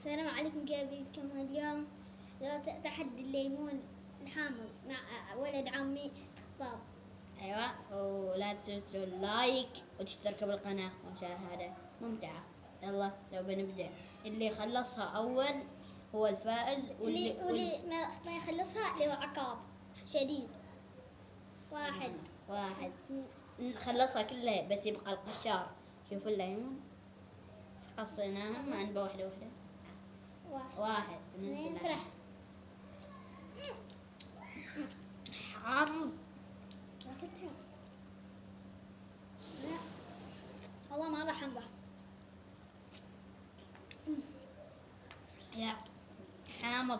السلام عليكم، جايبكم اليوم تحدي الليمون الحامض مع ولد عمي خطاب. ايوه، ولا تنسوا اللايك وتشتركوا بالقناة ومشاهدة ممتعة. يلا لو بنبدأ، اللي خلصها اول هو الفائز، واللي ما يخلصها له عقاب شديد. واحد خلصها كلها بس يبقى القشار. شوفوا الليمون قصيناهم مع نبى واحدة. واحد اثنين ثلاثة. حامض. وصلتها؟ لا والله ما راح امضح. يا حامض.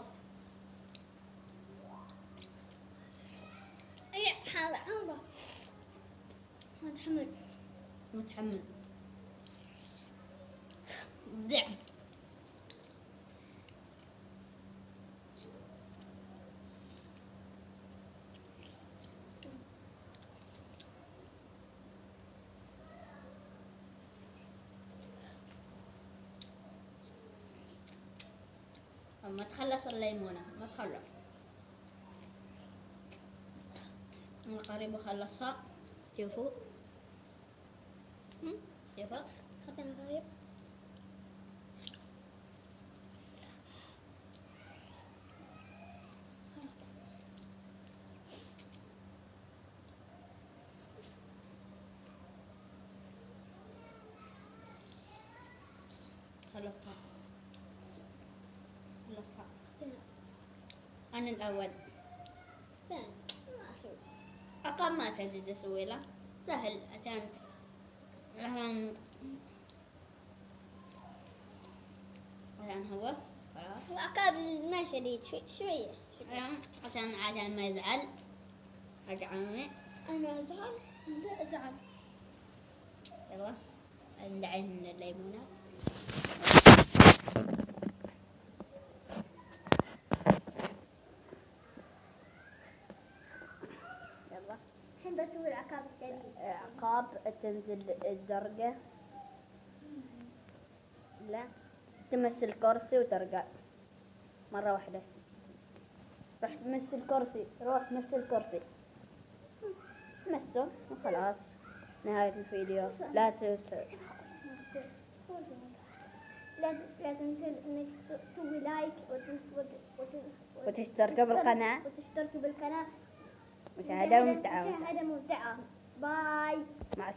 اي حامض امضح. متحمل. ابدع. ما تخلص الليمونة، ما تخلص. أنا قريب أخلصها. شوفوا شوفوا خدنا قريب. خلصتها. أنا الأول. أقام ما أسدد أسوي له سهل عشان هو خلاص. العقاب ما شديد شوية. عشان ما يزعل. أرجع عمي. أنا أزعل. لا أزعل. يلا ندعي من الليمونة. يلا الحين بسوي العقاب الشديد. عقاب تنزل الدرجة. لا تمس الكرسي وترجع مرة واحدة. روح تمس الكرسي. مسه وخلاص. نهاية الفيديو. لا تنسى لا تنسوا انك تسوي لايك وتشتركوا بالقناة. مشاهدة ممتعة. باي. مع السلامة.